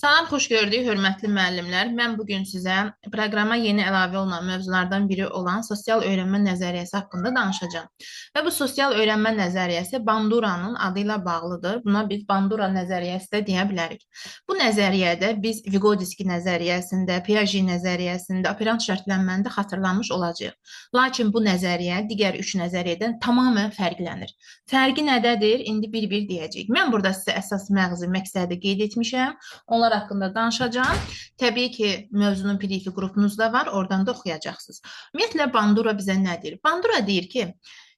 Salam, xoş gördük, hörmətli müəllimlər. Mən bugün sizə proqrama yeni əlavə olunan mövzulardan biri olan sosial öyrənmə nəzəriyyəsi haqqında danışacağam. Və bu sosial öyrənmə nəzəriyyəsi Banduranın adı ilə bağlıdır. Buna biz Bandura nəzəriyyəsi də deyə bilərik. Bu nəzəriyyədə biz Vygotsky nəzəriyyəsində, Piaget nəzəriyyəsində, operant şərtlənməni də xatırlamış olacağıq. Lakin bu nəzəriyyə digər üç nəzəriyyədən tamamilə fərqlənir. Fərqi nədədir? İndi bir-bir deyəcəyik. Mən burada sizə əsas məğzi, məqsədi qeyd etmişəm. Onlar haqqında danışacağım. Təbii ki, mövzunun PDF qrupunuz da var, oradan da oxuyacaqsınız. Ümumiyyətlə, Bandura bizə nə deyir? Bandura deyir ki,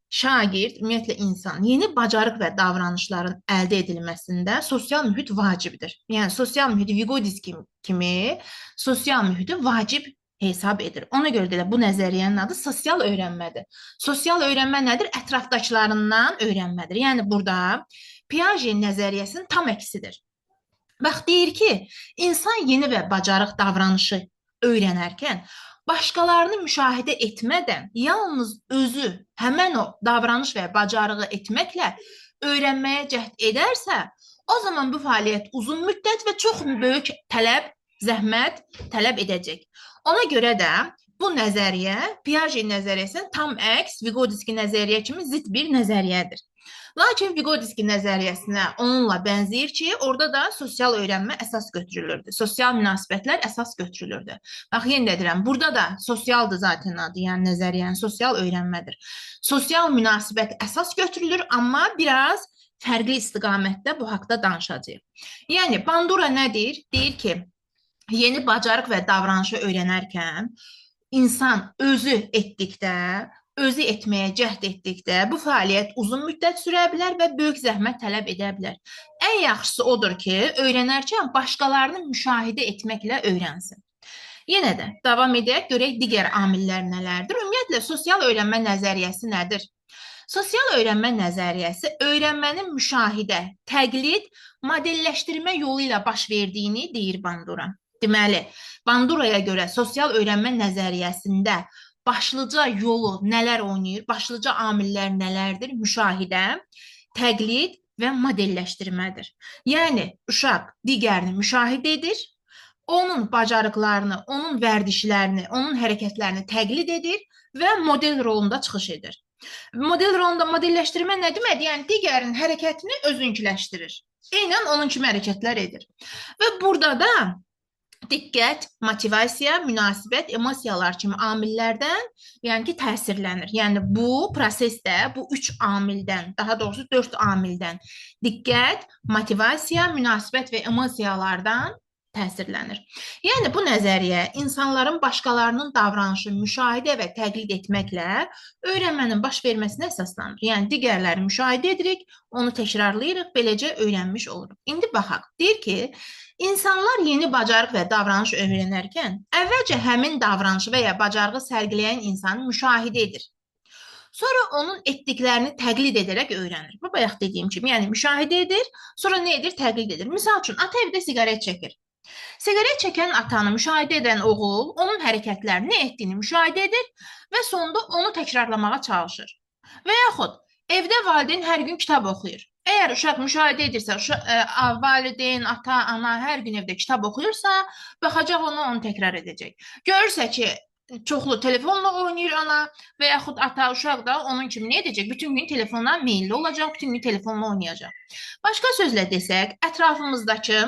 şagird, ümumiyyətlə insan yeni bacarıq və davranışların əldə edilməsində sosial mühit vacibdir. Yəni, sosial mühit Vygotsky kimi sosial mühiti vacib hesab edir. Ona görə də bu nəzəriyyənin adı sosial öyrənmədir. Sosial öyrənmə nədir? Ətrafdakılarından öyrənmədir. Yəni, burada Piaget nəzəriyyəsinin tam əksidir. Bax, deyir ki, insan yeni və bacarıq davranışı öyrənərkən başqalarını müşahidə etmədən yalnız özü həmən o davranış və bacarığı etməklə öyrənməyə cəhd edərsə, o zaman bu fəaliyyət uzun müddət və çox böyük zəhmət tələb edəcək. Ona görə də bu nəzəriyyə Piaget nəzəriyyəsinin tam əks Vygotsky nəzəriyyə kimi zid bir nəzəriyyədir. Lakin Vygotsky nəzəriyyəsinə onunla bənzəyir ki, orada da sosial öyrənmə əsas götürülürdü. Sosial münasibətlər əsas götürülürdü. Bax, yenə də deyirəm, burada da sosialdır zaten adı, yəni nəzəriyyənin sosial öyrənmədir. Sosial münasibət əsas götürülür, amma biraz fərqli istiqamətdə bu haqda danışacağıq. Yəni, Bandura nə deyir? Deyir ki, yeni bacarıq və davranışı öyrənərkən insan özü etdikdə, özü etməyə cəhd etdikdə bu fəaliyyət uzun müddət sürə bilər və böyük zəhmət tələb edə bilər. Ən yaxşısı odur ki, öyrənərkən başqalarını müşahidə etməklə öyrənsin. Yenə də davam edək, görək digər amillər nələrdir? Ümumiyyətlə, sosial öyrənmə nəzəriyyəsi nədir? Sosial öyrənmə nəzəriyyəsi öyrənmənin müşahidə, təqlid, modelləşdirmə yolu ilə baş verdiyini deyir Bandura. Deməli, Banduraya görə sosial öyrənmə nəzəriyyəsində başlıca yolu nələr oynayır, başlıca amillər nələrdir? Müşahidə, təqlid və modelləşdirmədir. Yəni, uşaq digərini müşahidə edir, onun bacarıqlarını, onun vərdişlərini, onun hərəkətlərini təqlid edir və model rolunda çıxış edir. Model rolunda modelləşdirmə nə deməkdir? Yəni, digərinin hərəkətini özünküləşdirir. Eynən onun kimi hərəkətlər edir. Və burada da diqqət, motivasiya, münasibət, emosiyalar kimi amillərdən yəni ki, təsirlənir. Yəni, bu prosesdə bu 3 amildən, daha doğrusu 4 amildən diqqət, motivasiya, münasibət və emosiyalardan təsirlənir. Yəni, bu nəzəriyyə insanların başqalarının davranışını müşahidə və təqlid etməklə öyrənmənin baş verməsinə əsaslanır. Yəni, digərləri müşahidə edirik, onu təkrarlayırıq, beləcə öyrənmiş oluruq. İndi baxaq, deyir ki, İnsanlar yeni bacarıq və davranış öyrənərkən əvvəlcə həmin davranışı və ya bacarığı sərgiləyən insanı müşahidə edir. Sonra onun etdiklərini təqlid edərək öyrənir. Bu bayaq dediyim kimi, yəni müşahidə edir, sonra nə edir? Təqlid edir. Misal üçün, ata evdə siqaret çəkir. Siqaret çəkən atanı müşahidə edən oğul onun hərəkətlərini, nə etdiyini müşahidə edir və sonunda onu təkrarlamağa çalışır. Və yaxud evdə valideyn hər gün kitab oxuyur. Əgər uşaq müşahidə edirsə, valideyn, ata, ana hər gün evdə kitab oxuyursa, baxacaq onu təkrar edəcək. Görürsə ki, çoxlu telefonla oynayır ana və yaxud ata, uşaq da onun kimi nə edəcək? Bütün gün telefonla meyilli olacaq, bütün gün telefonla oynayacaq. Başqa sözlə desək, ətrafımızdakı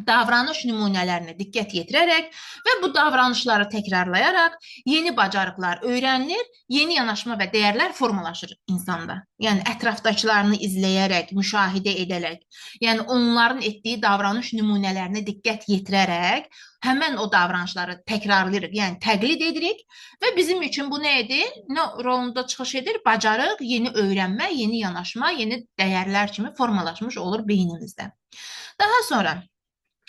davranış nümunələrinə diqqət yetirərək və bu davranışları təkrarlayaraq yeni bacarıqlar öyrənilir, yeni yanaşma və dəyərlər formalaşır insanda. Yəni, ətrafdakılarını izləyərək, müşahidə edərək, yəni onların etdiyi davranış nümunələrinə diqqət yetirərək həmən o davranışları təkrarlayırıq, yəni təqlid edirik və bizim üçün bu nə edir? Nə rolunda çıxış edir? Bacarıq, yeni öyrənmə, yeni yanaşma, yeni dəyərlər kimi formalaşmış olur beynimizdə. Daha sonra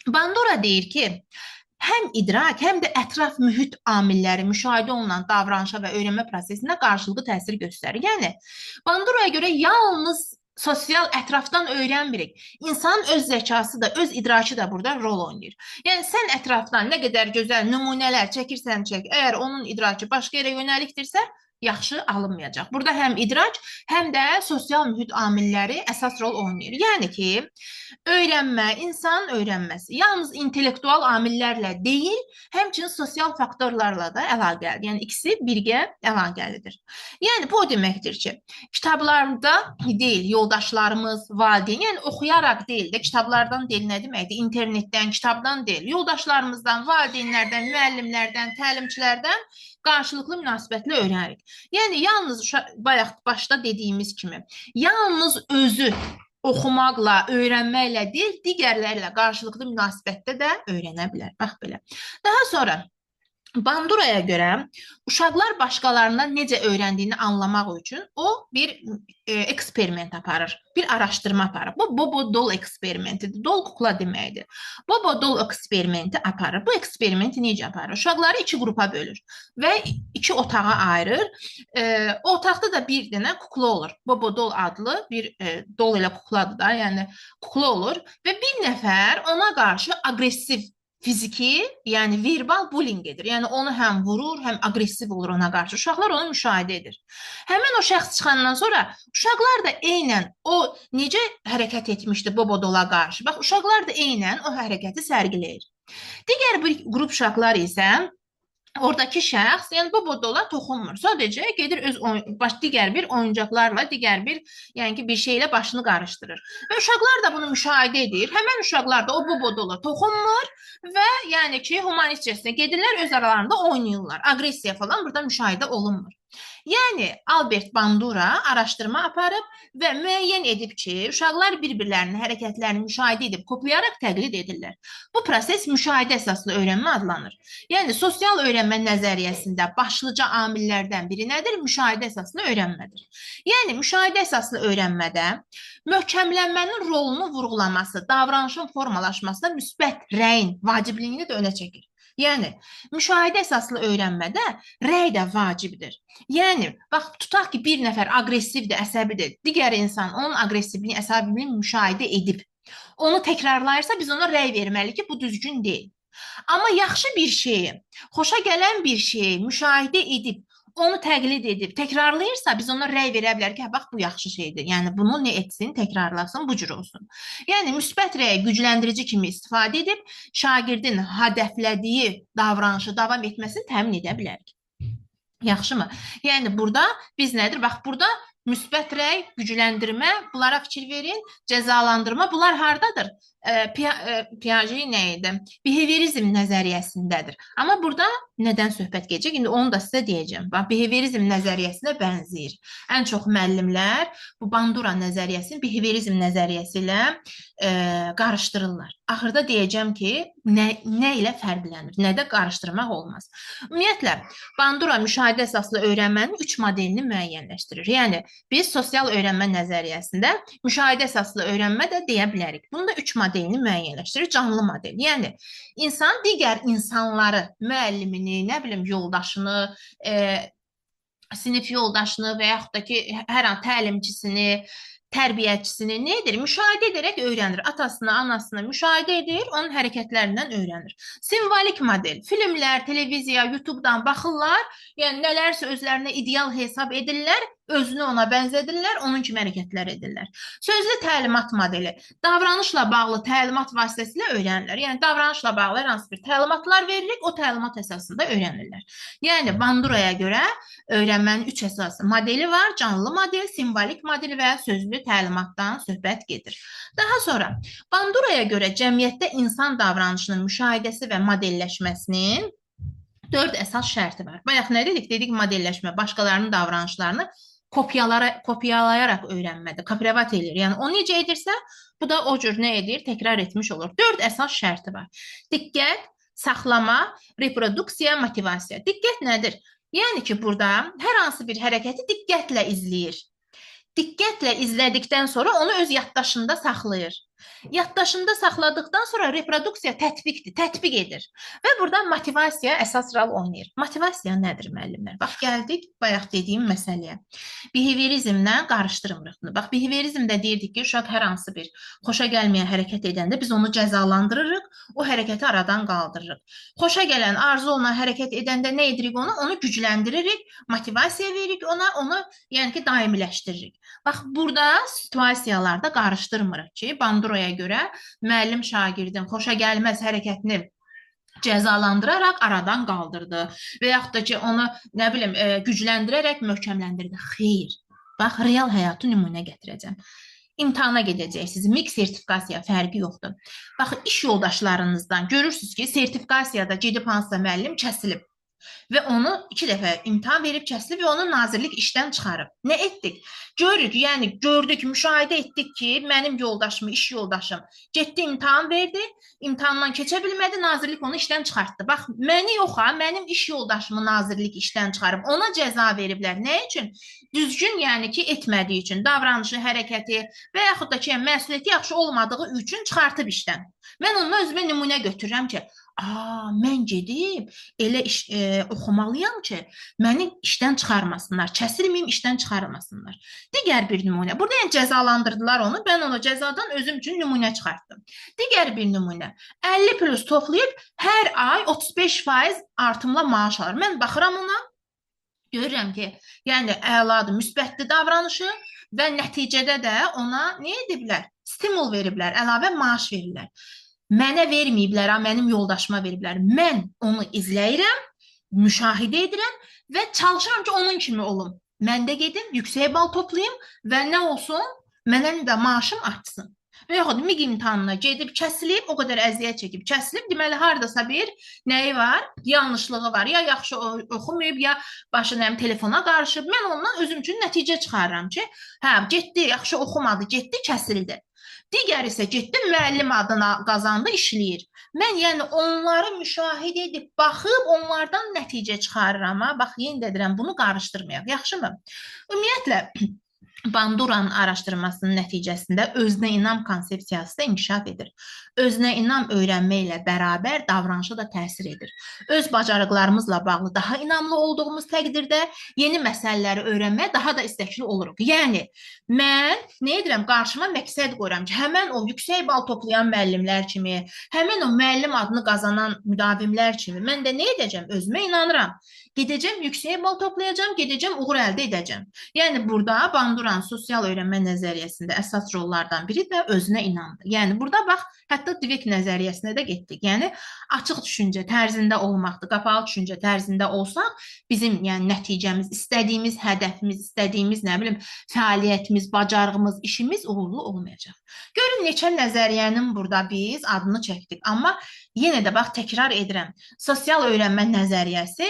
Bandura deyir ki, həm idrak, həm də ətraf mühit amilləri müşahidə olunan davranışa və öyrənmə prosesinə qarşılıqlı təsir göstərir. Yəni, Banduraya görə yalnız sosial ətrafdan öyrənmirik. İnsanın öz zəkası da, öz idraki da burada rol oynayır. Yəni, sən ətrafdan nə qədər gözəl nümunələr çəkirsən çək, əgər onun idraki başqa yerə yönəlikdirsə, yaxşı alınmayacaq. Burada həm idrac, həm də sosial mühit amilləri əsas rol oynayır. Yəni ki, öyrənmə, insan öyrənməsi yalnız intellektual amillərlə deyil, həmçinin sosial faktorlarla da əlaqəlidir. Yəni ikisi birgə əlaqəlidir. Yəni bu o deməkdir ki, kitablarda deyil, yoldaşlarımız, valideyn, yəni oxuyaraq deyil də, kitablardan deyil nə deməkdir? İnternetdən, kitabdan deyil, yoldaşlarımızdan, valideynlərdən, müəllimlərdən, təlimçilərdən qarşılıqlı münasibətlə öyrənirik. Yəni yalnız bayaq başda dediyimiz kimi, yalnız özü oxumaqla, öyrənməklə deyil, digərlərlə qarşılıqlı münasibətdə də öyrənə bilər. Bax belə. Daha sonra Banduraya görə uşaqlar başqalarından necə öyrəndiyini anlamaq üçün o bir eksperiment aparır, bir araşdırma aparır. Bu Bobo-Dol eksperimentidir. Dol kukla deməkdir. Bobo-Dol eksperimenti aparır. Bu eksperimenti necə aparır? Uşaqları iki qrupa bölür və iki otağa ayırır. O otaqda da bir dənə kukla olur. Bobo-Dol adlı bir dol elə kukladır da, yəni kukla olur və bir nəfər ona qarşı aqressiv fiziki, yəni verbal bullying edir. Yəni onu həm vurur, həm aqressiv olur ona qarşı. Uşaqlar onu müşahidə edir. Həmin o şəxs çıxandan sonra uşaqlar da eynən o necə hərəkət etmişdi Bobo-Dola qarşı. Bax, uşaqlar da eynən o hərəkəti sərgiləyir. Digər bir qrup uşaqlar isə oradakı şəxs, yəni Bobo-Dola toxunmur. Sadəcə gedir öz digər bir oyuncaqlarla, digər bir, yəni ki, bir şeylə başını qarışdırır. Və uşaqlar da bunu müşahidə edir. Həmən uşaqlar da o Bobo-Dola toxunmur və yəni ki, humanistcəsinə gedirlər, öz aralarında oynayırlar. Aqressiya falan burada müşahidə olunmur. Yəni, Albert Bandura araşdırma aparıb və müəyyən edib ki, uşaqlar bir-birlərinin hərəkətlərini müşahidə edib, kopyalaraq təqlid edirlər. Bu proses müşahidə əsaslı öyrənmə adlanır. Yəni, sosial öyrənmə nəzəriyyəsində başlıca amillərdən biri nədir? Müşahidə əsaslı öyrənmədir. Yəni, müşahidə əsaslı öyrənmədə möhkəmlənmənin rolunu vurğulaması, davranışın formalaşmasına müsbət rəyin vacibliyini də önə çəkir. Yəni, müşahidə əsaslı öyrənmədə rəy də vacibdir. Yəni, bax, tutaq ki, bir nəfər aqressivdir, əsəbidir. Digər insan onun aqressivliyini, əsəbiliyini müşahidə edib, onu təkrarlayırsa, biz ona rəy verməliyik ki, bu düzgün deyil. Amma yaxşı bir şeyi, xoşa gələn bir şeyi müşahidə edib, onu təqlid edib, təkrarlayırsa, biz ona rəy verə bilər ki, bax, bu yaxşı şeydir. Yəni, bunu nə etsin, təkrarlasın, bu cür olsun. Yəni, müsbət rəy gücləndirici kimi istifadə edib, şagirdin hədəflədiyi davranışı davam etməsini təmin edə bilərik. Yaxşımı? Yəni, burada biz nədir? Bax, burada müsbət rəy, gücləndirmə, bunlara fikir verin, cəzalandırma, bunlar hardadır? Piaget nə idi? Behaviorizm nəzəriyyəsindədir. Amma burada nədən söhbət gedəcək? İndi onu da sizə deyəcəm. Bax, behaviorizm nəzəriyyəsinə bənzəyir. Ən çox müəllimlər bu Bandura nəzəriyyəsini behaviorizm nəzəriyyəsi ilə qarışdırırlar. Axırda deyəcəm ki, nə ilə fərqlənir, nədə qarışdırmaq olmaz. Ümumiyyətlə, Bandura müşahidə əsaslı öyrənmənin 3 modelini müəyyənləşdirir. Yəni, biz sosial öyrənmə nəzəriyyəsində müşahidə əsaslı öyrənmə də deyə bilərik. Bunda 3 modelini müəyyənləşdirir. Canlı model. Yəni, insan digər insanları, müəllimini, nə bilim, yoldaşını, sinif yoldaşını və yaxud da ki, hər an təlimçisini, tərbiyəçisini nə edir? Müşahidə edərək öyrənir. Atasını, anasını müşahidə edir, onun hərəkətlərindən öyrənir. Simvolik model. Filmlər, televiziya, YouTube-dan baxırlar, yəni nələrsə özlərinə ideal hesab edirlər, özünü ona bənzədirlər, onun kimi hərəkətlər edirlər. Sözlü təlimat modeli. Davranışla bağlı təlimat vasitəsilə öyrənirlər. Yəni, davranışla bağlı hər hansı bir təlimatlar verilir, o təlimat əsasında öyrənirlər. Yəni, Banduraya görə öyrənmənin 3 əsası modeli var. Canlı model, simvolik model və sözlü təlimatdan söhbət gedir. Daha sonra, Banduraya görə cəmiyyətdə insan davranışının müşahidəsi və modelləşməsinin 4 əsas şərti var. Bayaq nə dedik? Dedik modelləşmə, başqalarının davranışlarını kopyalayaraq öyrənmədir, kopyavat edir. Yəni, o necə edirsə, bu da o cür nə edir? Təkrar etmiş olur. 4 əsas şərti var. Diqqət, saxlama, reproduksiya, motivasiya. Diqqət nədir? Yəni ki, burada hər hansı bir hərəkəti diqqətlə izləyir. Diqqətlə izlədikdən sonra onu öz yaddaşında saxlayır. Yaddaşında saxladıqdan sonra reproduksiya tətbiqdir, tətbiq edir. Və burada motivasiya əsas rol oynayır. Motivasiya nədir müəllimlər? Bax, gəldik bayaq dediyim məsələyə. Behaviorizmlə qarışdırmırıq bunu. Bax, behaviorizmdə deyirdik ki, uşaq hər hansı bir xoşa gəlməyən hərəkət edəndə biz onu cəzalandırırıq, o hərəkəti aradan qaldırırıq. Xoşa gələn, arzu olunan hərəkət edəndə nə edirik onu? Onu gücləndiririk, motivasiya veririk ona, onu yəni ki, daimiləşdiririk. Bax, burada situasiyalarda qarışdırmırıq ki, Banduraya görə müəllim şagirdin xoşa gəlməz hərəkətini cəzalandıraraq aradan qaldırdı və yaxud da ki, onu nə bilim gücləndirərək möhkəmləndirdi. Xeyr. Bax, real həyatı nümunə gətirəcəm. İmtahana gedəcəksiniz. MİQ sertifikasiya fərqi yoxdur. Bax, iş yoldaşlarınızdan görürsünüz ki, sertifikasiyada gedib hansısa müəllim kəsilib. Və onu 2 dəfə imtahan verib kəsilib və onu nazirlik işdən çıxarıb. Nə etdik? Görürük, yəni gördük, müşahidə etdik ki, mənim yoldaşım, iş yoldaşım getdi, imtahan verdi, imtahandan keçə bilmədi, nazirlik onu işdən çıxartdı. Bax, məni yox ha, mənim iş yoldaşımı nazirlik işdən çıxarıb, ona cəza veriblər. Nə üçün? Düzgün, yəni ki, etmədiyi üçün, davranışı, hərəkəti və yaxud da ki, məsuliyyəti yaxşı olmadığı üçün çıxartıb işdən. Mən onunla özümə nümunə götürürəm ki, mən gedib elə oxumalıyam ki, məni işdən çıxarmasınlar, kəsilməyim, işdən çıxarmasınlar. Digər bir nümunə. Burada yəni cəzalandırdılar onu, mən onu cəzadan özüm üçün nümunə çıxartdım. Digər bir nümunə. 50 plus toplayıb hər ay 35% artımla maaş alır. Mən baxıram ona, görürəm ki, yəni əladır, müsbətli davranışı və nəticədə də ona nə ediblər? Stimul veriblər, əlavə maaş verirlər. Mənə verməyiblər, mənim yoldaşıma veriblər. Mən onu izləyirəm, müşahidə edirəm və çalışıram ki, onun kimi olum. Mən də gedim, yüksək bal toplayım və nə olsun? Mənim də maaşım artsın. Və yaxud MİQ imtahanına gedib kəsilib, o qədər əziyyət çəkib kəsilib, deməli, haradasa bir nəyi var? Yanlışlığı var. Ya yaxşı oxumayıb, ya başı telefona qarışıb. Mən ondan özüm üçün nəticə çıxarıram ki, getdi, yaxşı oxumadı, getdi, kəsildi. Digər isə getdi, müəllim adına qazandı, işləyir. Mən yəni onları müşahidə edib, baxıb, onlardan nəticə çıxarıram. Bax, yenə də deyirəm, bunu qarışdırmayaq. Yaxşımı? Ümumiyyətlə, Banduranın araşdırmasının nəticəsində özünə inam konsepsiyası da inkişaf edir. Özünə inam öyrənmə ilə bərabər davranışa da təsir edir. Öz bacarıqlarımızla bağlı daha inamlı olduğumuz təqdirdə yeni məsələləri öyrənməyə daha da istəkli oluruq. Yəni, mən nə edirəm? Qarşıma məqsəd qoyuram ki, həmən o yüksək bal toplayan müəllimlər kimi, həmən o müəllim adını qazanan müdavimlər kimi mən də nə edəcəm? Özümə inanıram. Gedəcəm, yüksək bal toplayacam, gedəcəm, uğur əldə edəcəm. Yəni, burada Banduranın sosial öyrənmə nəzəriyyəsində əsas rollardan biri də özünə inamdır. Yəni, burada bax, hətta Dvek nəzəriyyəsinə də getdik. Yəni, açıq düşüncə tərzində olmaqdır, qapalı düşüncə tərzində olsaq, bizim yəni, nəticəmiz, istədiyimiz hədəfimiz, istədiyimiz, nə bilim, fəaliyyətimiz, bacarığımız, işimiz uğurlu olmayacaq. Görün, neçə nəzəriyyənin burada biz adını çəkdik. Amma yenə də bax, təkrar edirəm, sosial öyrənmə nəzəriyyəsi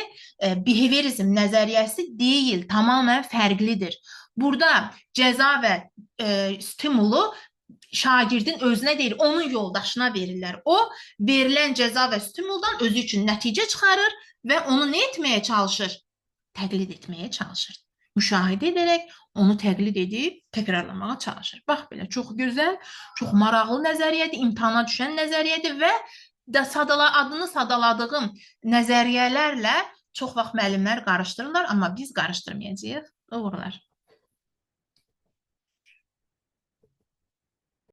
behaviorizm nəzəriyyəsi deyil, tamamilə fərqlidir. Burada cəza və stimulu şagirdin özünə deyil, onun yoldaşına verirlər. O, verilən cəza və stimuldan özü üçün nəticə çıxarır və onu nə etməyə çalışır? Təqlid etməyə çalışır. Müşahidə edərək onu təqlid edib təkrarlamağa çalışır. Bax, belə çox gözəl, çox maraqlı nəzəriyyədir, imtahana düşən nəzəriyyədir və adını sadaladığım nəzəriyyələrlə çox vaxt müəllimlər qarışdırırlar, amma biz qarışdırmayacağıq. Uğurlar.